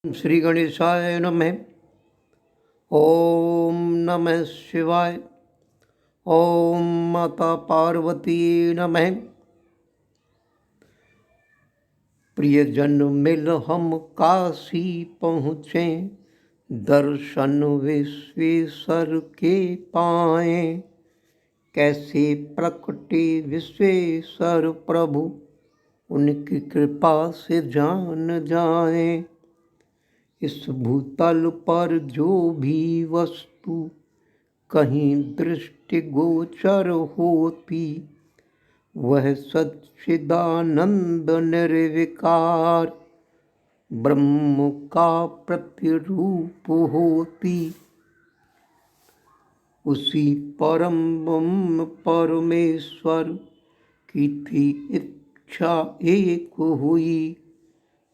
श्री गणेशाय नमः। ओम नमः शिवाय। ओम माता पार्वती नमः। प्रियजन मिल हम काशी पहुँचे, दर्शन विश्वेश्वर के पाए। कैसे प्रकटे विश्वेश्वर प्रभु, उनकी कृपा से जान जाए। इस भूतल पर जो भी वस्तु कहीं दृष्टि गोचर होती, वह सच्चिदानंद निर्विकार ब्रह्म का प्रतिरूप होती। उसी परम ब्रह्म परमेश्वर की थी इच्छा एक हुई,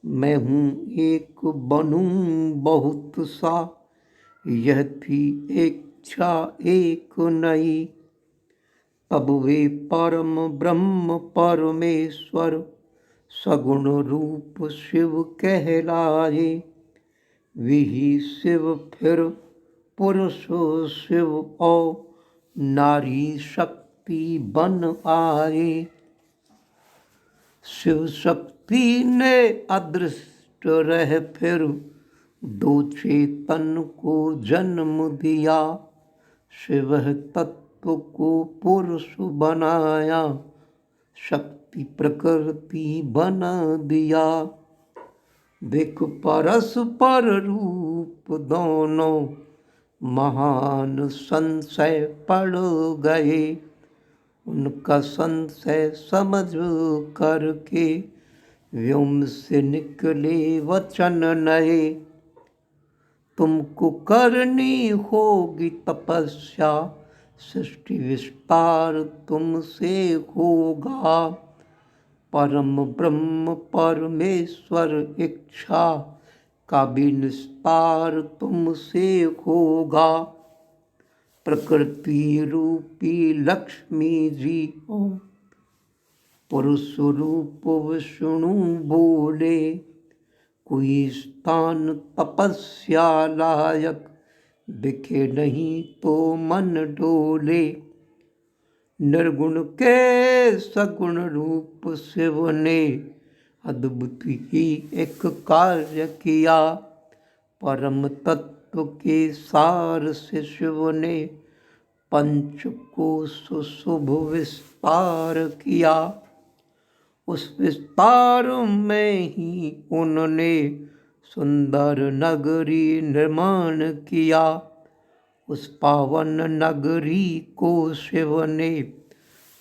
मैं हूँ एक बनूं बहुत सा, यह थी इच्छा एक नई। तब वे परम ब्रह्म परमेश्वर सगुण रूप शिव कहलाए। वही शिव फिर पुरुष शिव और नारी शक्ति बन आए। शिव शक्ति ने अदृष्ट रह फिर दो चेतन को जन्म दिया। शिव तत्व को पुरुष बनाया, शक्ति प्रकृति बना दिया। देख परस्पर रूप दोनों महान संशय पड़ गए। उनका संशय समझ करके व्योम से निकले वचन नए। तुमको करनी होगी तपस्या, सृष्टि विस्तार तुमसे होगा। परम ब्रह्म परमेश्वर इच्छा का भी निस्तार तुमसे होगा। प्रकृति रूपी लक्ष्मी जी ओ पुरुष रूप विष्णु बोले। कोई स्थान तपस्या लायक दिखे नहीं तो मन डोले। निर्गुण के सगुण रूप शिव ने अद्भुत ही एक कार्य किया। परम तत्व के सार से शिव ने पंचकोश शुभ विस्तार किया। उस विस्तार में ही उन्होंने सुंदर नगरी निर्माण किया। उस पावन नगरी को शिव ने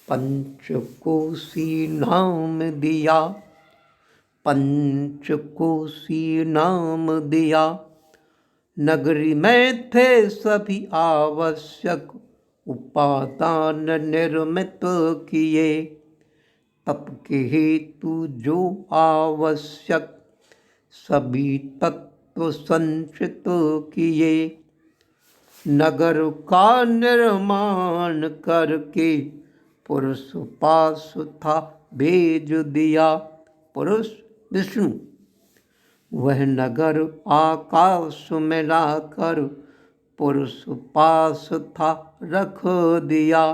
पंचकोशी नाम दिया। पंचकोशी नाम दिया। नगरी में थे सभी आवश्यक उपादान निर्मित किए। तप के हेतु जो आवश्यक सभी तत्व संचित किए। नगर का निर्माण करके पुरुष पास था भेज दिया। पुरुष विष्णु वह नगर आकाश में लाकर पुरुष पास था रख दिया।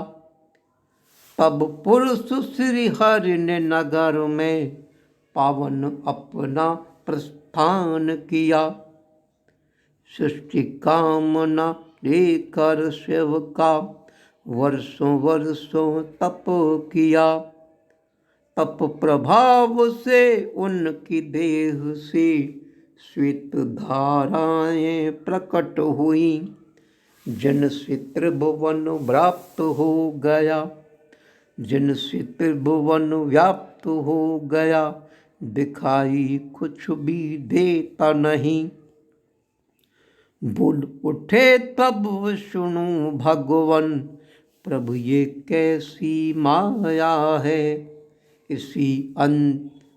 तब पुरुष श्री हरि ने नगर में पावन अपना प्रस्थान किया। सृष्टि कामना लेकर शिव का वर्षों वर्षों तप किया। तप प्रभाव से उनकी देह से श्वेत धाराएं प्रकट हुई, जिनसे त्रिभुवन व्याप्त हो गया। जिनसे त्रिभुवन व्याप्त हो गया, दिखाई कुछ भी देता नहीं। बोल उठे तब विष्णु भगवन, प्रभु ये कैसी माया है। इसी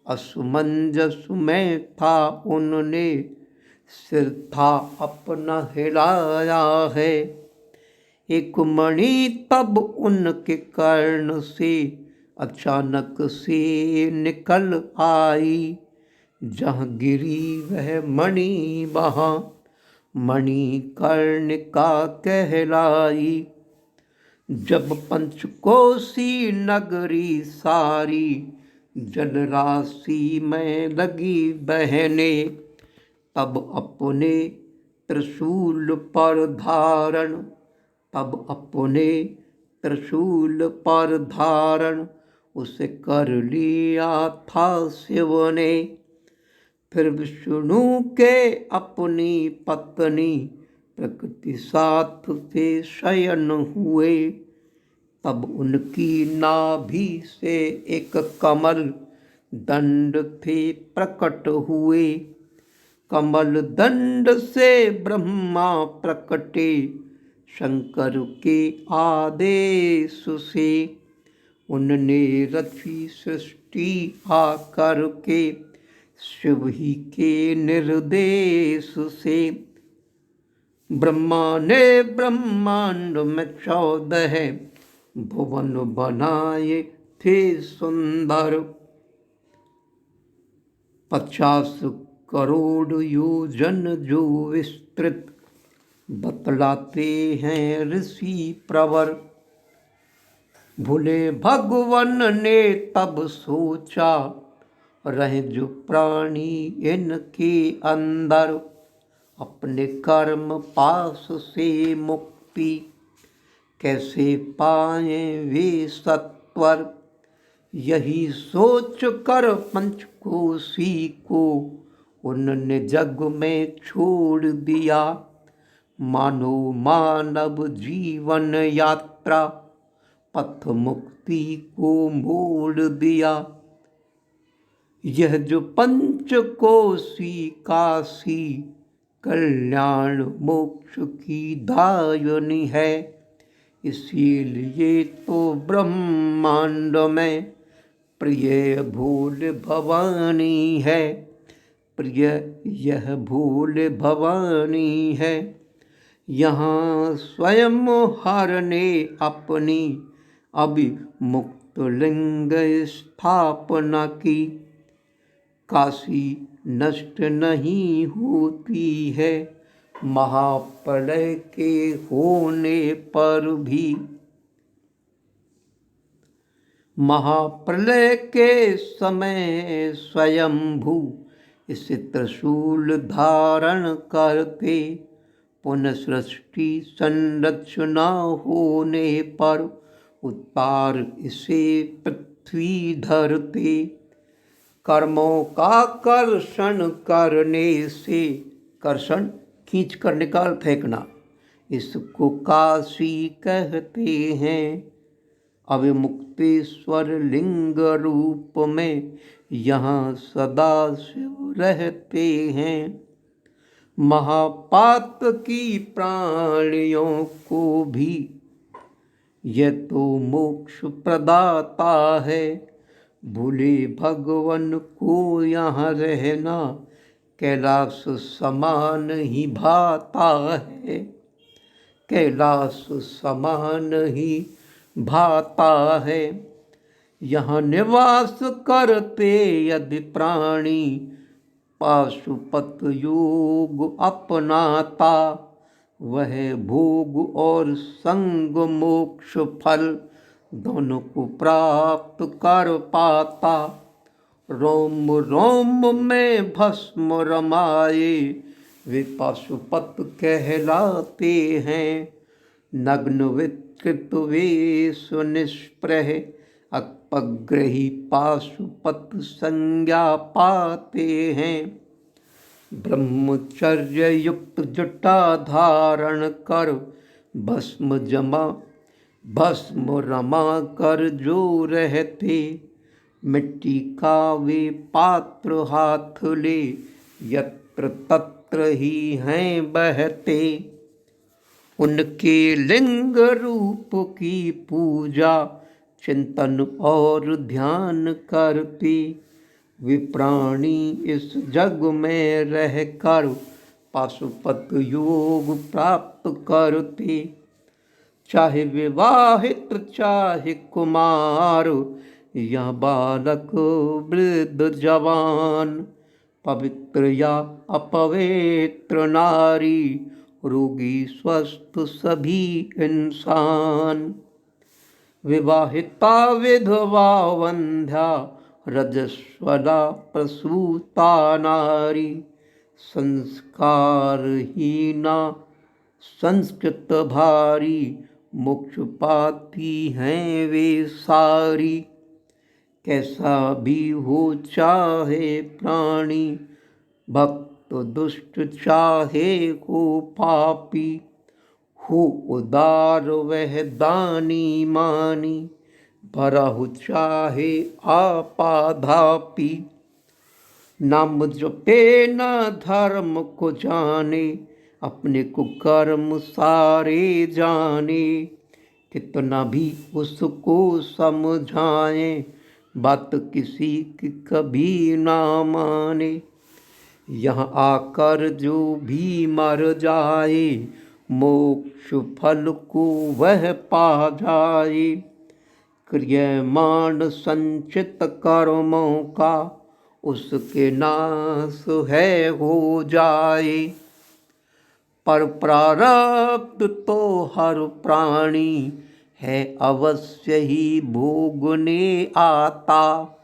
असमंजस में था उन्होंने सिर था अपना हिलाया है। एक मणि तब उनके कर्ण से अचानक से निकल आई। जहाँ गिरी वह मणि वहाँ मणिकर्णिका कहलाई। जब पंचकोसी नगरी सारी जलराशि में लगी बहने, तब अपने त्रिशूल पर धारण, तब अपने त्रिशूल पर धारण उसे कर लिया था शिव ने। फिर विष्णु के अपनी पत्नी प्रकृति साथ से शयन हुए, तब उनकी नाभि से एक कमल दंड थे प्रकट हुए। कमल दंड से ब्रह्मा प्रकटे शंकर के आदेश से। उनने रची सृष्टि आकर के शिव ही के निर्देश से। ब्रह्मा ने ब्रह्मांड में 14 भुवन बनाए थे सुंदर। 50 करोड़ योजन जो विस्तृत बतलाते हैं ऋषि प्रवर। भोले भगवान ने तब सोचा, रहे जो प्राणी इनके अंदर, अपने कर्म पास से मुक्ति कैसे पाए वे सत्वर। यही सोच कर पंचकोशी को उनने जग में छोड़ दिया। मानो मानव जीवन यात्रा पथ मुक्ति को मोड़ दिया। यह जो पंचकोशी काशी कल्याण मोक्ष की दायनी है, इसीलिए तो ब्रह्मांड में प्रिय भोले भवानी है, प्रिय यह भोले भवानी है। यहाँ स्वयं हर ने अपनी अभिमुक्त लिंग स्थापना की। काशी नष्ट नहीं होती है महाप्रलय के होने पर भी। महाप्रलय के समय स्वयंभू इस त्रिशूल धारण करते, पुनः सृष्टि संरचना होने पर उत्तार इसे पृथ्वी धरते। कर्मों का कर्षण करने से, कर्षण खींच कर निकाल फेंकना, इसको काशी कहते हैं। अविमुक्तेश्वर लिंग रूप में यहाँ सदा शिव रहते हैं। महापात की प्राणियों को भी यह तो मोक्ष प्रदाता है। भोले भगवान को यहाँ रहना कैलाश समान ही भाता है, कैलाश समान ही भाता है। यहाँ निवास करते यदि प्राणी पाशुपत योग अपनाता, वह भोग और संग मोक्ष फल दोनों को प्राप्त कर पाता। रोम रोम में भस्म रमाए वे पाशुपत कहलाते हैं। नग्न विकृत वेश निष्प्रह अपग्रही पाशुपत संज्ञा पाते हैं। ब्रह्मचर्य युक्त जटा धारण कर भस्म रमा कर जो रहते, मिट्टी का वे पात्र हाथ ले यत्र तत्र ही हैं बहते। उनके लिंग रूप की पूजा चिंतन और ध्यान करते, वे प्राणी इस जग में रहकर पाशुपत योग प्राप्त करते। चाहे विवाहित चाहे कुमार, या बालक वृद्ध जवान, पवित्र या अपवित्र नारी, रोगी स्वस्थ सभी इंसान। विवाहिता विधवा वंध्या, रजस्वला प्रसूता नारी, संस्कारहीना संस्कृत भारी, मोक्ष पाती हैं वे सारी। कैसा भी हो चाहे प्राणी, भक्त दुष्ट चाहे हो पापी, हो उदार वह दानी मानी, भरा हो चाहे आपाधापी। नाम जपे न धर्म को जाने, अपने को कर्म सारे जाने। कितना भी उसको समझाए, बात किसी की कभी ना माने। यहाँ आकर जो भी मर जाए, मोक्ष फल को वह पा जाए। क्रियमाण संचित कर्मों का, उसके नाश है हो जाए। पर प्रारब्ध तो हर प्राणी है अवश्य ही भोगने आता,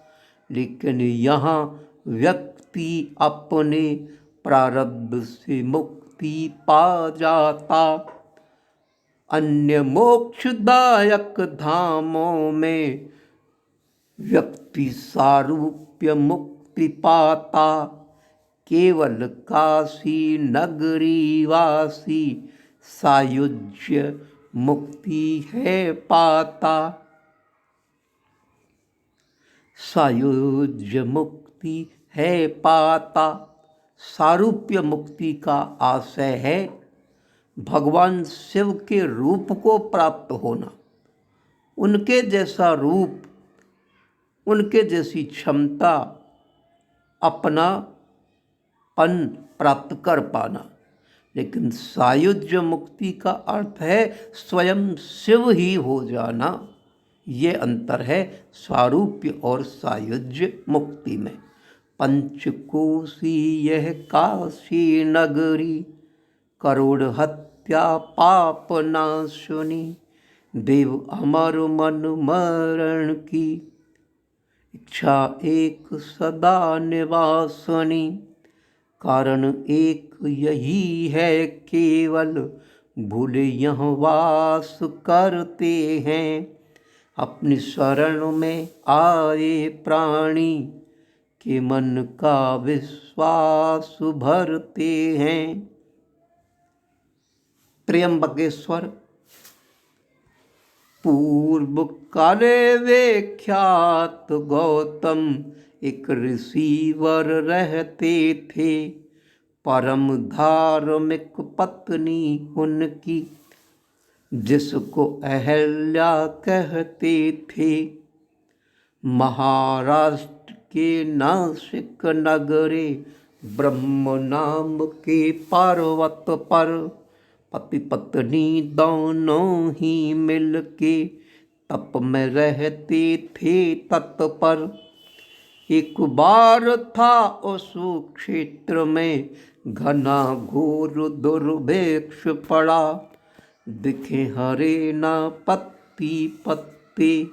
लेकिन यहाँ व्यक्ति अपने प्रारब्ध से मुक्ति पा जाता। अन्य मोक्षदायक धामों में व्यक्ति सारूप्य मुक्ति पाता, केवल काशी नगरी वासी सायुज्य मुक्ति है पाता। सायुज्य मुक्ति है पाता। सारूप्य मुक्ति का आशय है भगवान शिव के रूप को प्राप्त होना, उनके जैसा रूप, उनके जैसी क्षमता, अपना पन प्राप्त कर पाना। लेकिन सायुज्य मुक्ति का अर्थ है स्वयं शिव ही हो जाना। ये अंतर है सारूप्य और सायुज्य मुक्ति में। पंचकोशी यह काशी नगरी, करोड़ हत्या पाप नाशुनी, देव अमर मन मरण की, इच्छा एक सदा निवासनी। कारण एक यही है केवल, भूले यह वास करते हैं। अपनी शरण में आए प्राणी, के मन का विश्वास भरते हैं। त्र्यंबकेश्वर। पूर्व काले विख्यात गौतम, एक ऋषिवर रहते थे। परम धार्मिक पत्नी उनकी, जिसको अहल्या कहते थे। महाराष्ट्र के नासिक नगरे, ब्रह्म नाम के पर्वत पर, पति पत्नी दोनों ही मिलके तप में रहते थे तत्पर। एक बार था उस क्षेत्र में, घना घोर दुर्भिक्ष पड़ा। दिखे हरे ना पत्ती पत्ते,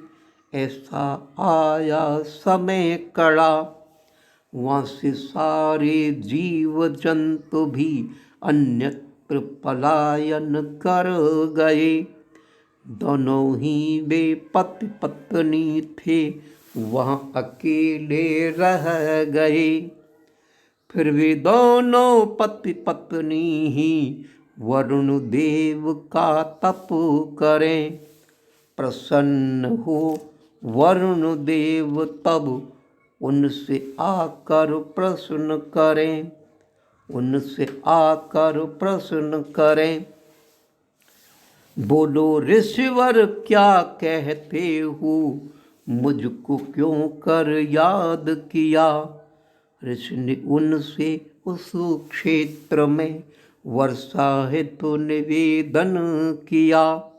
ऐसा आया समय कड़ा। वहाँ से सारे जीव जंतु भी अन्यत्र पलायन कर गए। दोनों ही वे पति पत्नी थे, वहाँ अकेले रह गए। फिर वे दोनों पति पत्नी ही वरुण देव का तप करें। प्रसन्न हो वरुण देव तब उनसे आकर प्रश्न करें, उनसे आकर प्रश्न करें। बोलो ऋषिवर क्या कहते हो, मुझको क्यों कर याद किया। ऋषि ने उनसे उस क्षेत्र में वर्षा हेतु निवेदन किया।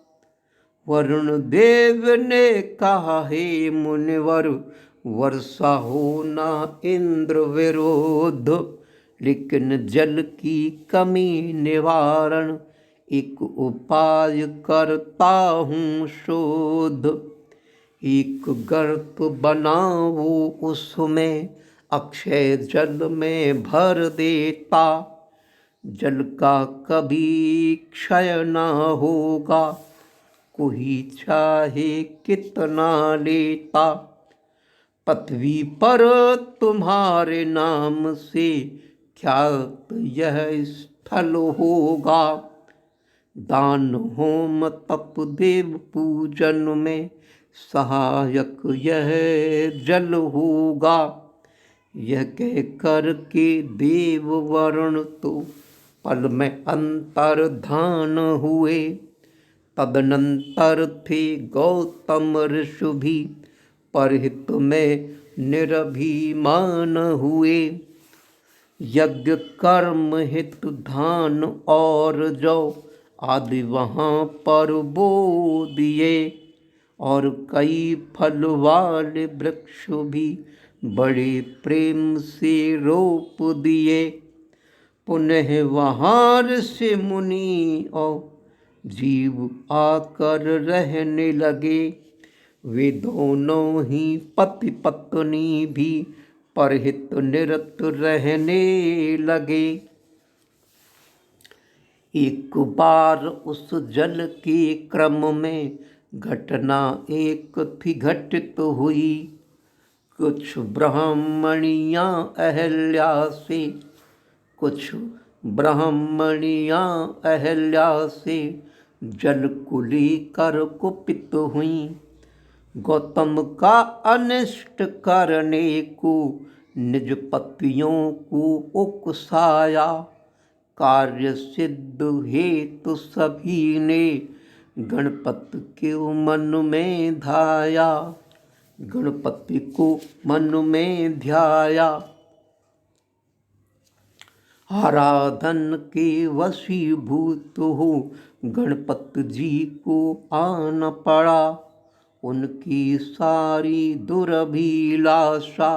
वरुण देव ने कहा, हे मुनिवर, वर्षा हो ना इंद्र विरोध, लेकिन जल की कमी निवारण एक उपाय करता हूँ शोध। एक गर्त बनाओ उसमें अक्षय जल में भर देता, जल का कभी क्षय न होगा, कोई चाहे कितना लेता। पृथ्वी पर तुम्हारे नाम से ख्यात यह स्थल होगा, दान होम तप देव पूजन में सहायक यह जल होगा। यह कह कर के देव वरुण तो पल में अंतर्धान हुए। तदनंतर थे गौतम ऋषि भी परहित में निरभिमान हुए। यज्ञ कर्म हित धान और जौ आदि वहाँ पर बो दिए, और कई फल वाले वृक्ष भी बड़े प्रेम से रोप दिए। पुनः वहाँ ऋषि मुनि और जीव आकर रहने लगे, वे दोनों ही पति पत्नी भी परहित निरत रहने लगे। एक बार उस जल के क्रम में घटना एक थी घटित हुई। कुछ ब्राह्मणियाँ अहल्या से जल को लेकर कुपित हुई। गौतम का अनिष्ट करने को निज पतियों को उकसाया। कार्य सिद्ध हेतु सभी ने गणपति के मन में ध्याया, गणपति को मन में ध्याया। आराधन के वशीभूत हो गणपति जी को आना पड़ा। उनकी सारी दुर्भिलाषा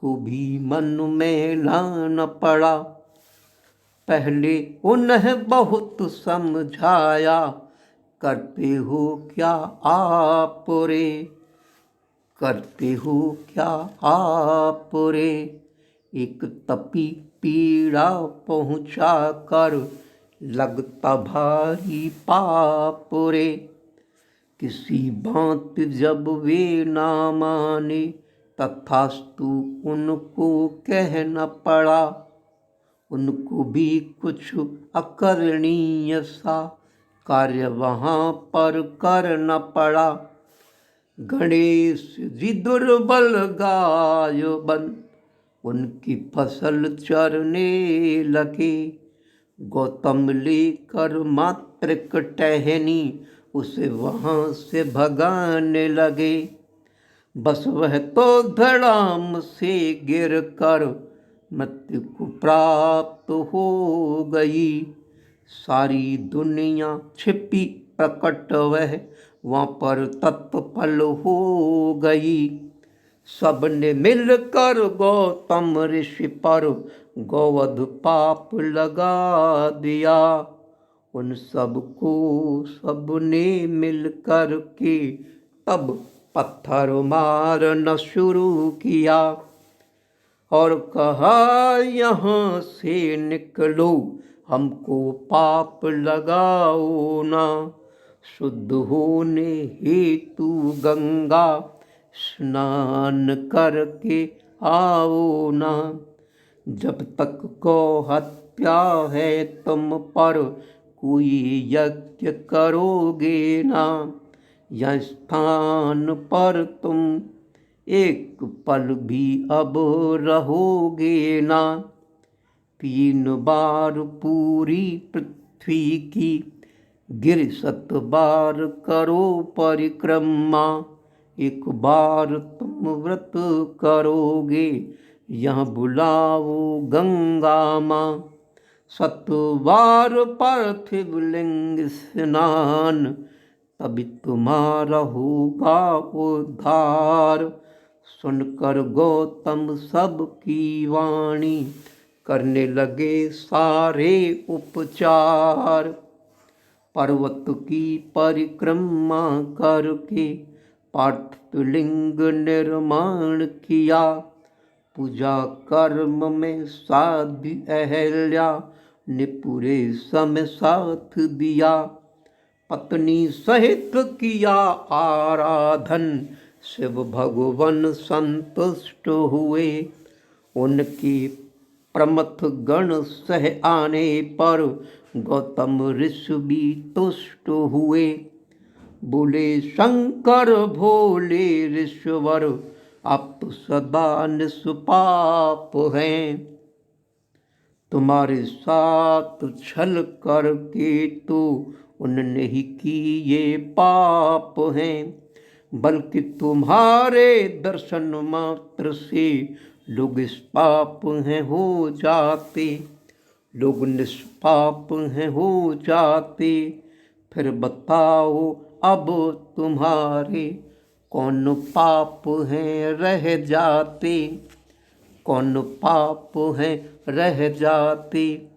को भी मन में लाना पड़ा। पहले उन्हें बहुत समझाया, करते हो क्या आप रे, करते हो क्या आप रे। एक तपी पीड़ा पहुँचा कर लगता भारी पाप रे। किसी बात जब वे ना माने तथास्तु उनको कहना पड़ा। उनको भी कुछ अकरणीय सा कार्य वहाँ पर करना पड़ा। गणेश जी दुर्बल गाय बन उनकी फसल चरने लगे। गौतम लेकर मातृक टहनी उसे वहाँ से भगाने लगे। बस वह तो धड़ाम से गिर कर मृत्यु को प्राप्त हो गई। सारी दुनिया छिपी प्रकट वह वहाँ पर तत्पल हो गई। सबने मिलकर गौतम ऋषि पर गौवध पाप लगा दिया। उन सबको सबने मिलकर के तब पत्थर मारना शुरू किया और कहा, यहाँ से निकलो, हमको पाप लगाओ ना। शुद्ध होने हेतु गंगा स्नान करके आओ ना। जब तक को हत्या है तुम पर कोई यज्ञ करोगे ना। यह स्थान पर तुम एक पल भी अब रहोगे ना। 3 बार पूरी पृथ्वी की गिर 7 बार करो परिक्रमा। एक बार तुम व्रत करोगे यहाँ बुलाओ गंगा माँ। 7 बार पार्थिव लिंग स्नान तभी तुम्हारा होगा उद्धार। सुनकर गौतम सब की वाणी, करने लगे सारे उपचार। पर्वत की परिक्रमा करके पार्थलिंग निर्माण किया, पूजा कर्म में साध्वी अहल्या ने पूरे समय साथ दिया। पत्नी सहित किया आराधन, शिव भगवान संतुष्ट हुए। उनकी प्रमथ गण सह आने पर गौतम ऋषि भी तुष्ट हुए। बोले शंकर भोले ऋषवर, आप तो सदा निष्पाप हैं। तुम्हारे साथ छल करके तो उनने ही किए पाप हैं। बल्कि तुम्हारे दर्शन मात्र से लोग इस पाप हैं हो जाते, लोग निष्पाप हैं हो जाते। फिर बताओ अब तुम्हारे कौन पाप हैं रह जाते, कौन पाप हैं रह जाते।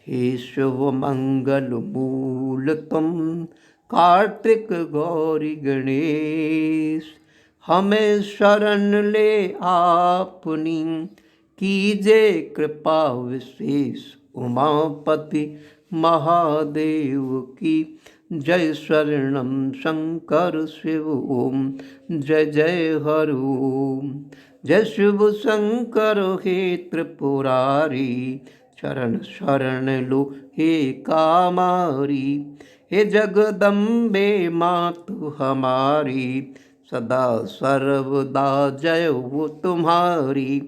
हे शिव मंगल मूल तुम, कार्तिक गौरी गणेश, हमें शरण ले आपनी, कीजे कृपा विशेष। उमापति महादेव की जय, शरणम शंकर शिव ओम, जय जय हर ओम। जय शिव शंकर हे त्रिपुरारी, शरण शरण लो हे कामारी। हे जगदम्बे मातु हमारी, सदा सर्वदा जय हो तुम्हारी।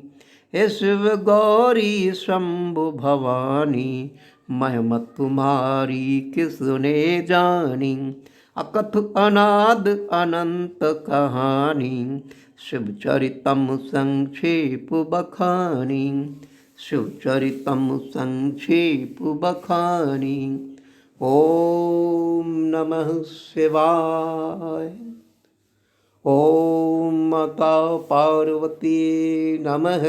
हे शिव गौरी शंभु भवानी, महिमा तुम्हारी किसने जानी। अकथ अनाद अनंत कहानी, शिव चरितम संक्षेप बखानी, शिव चरितम संक्षेप बखानी। ओम नमः शिवाय। ओम माता पार्वती नमः।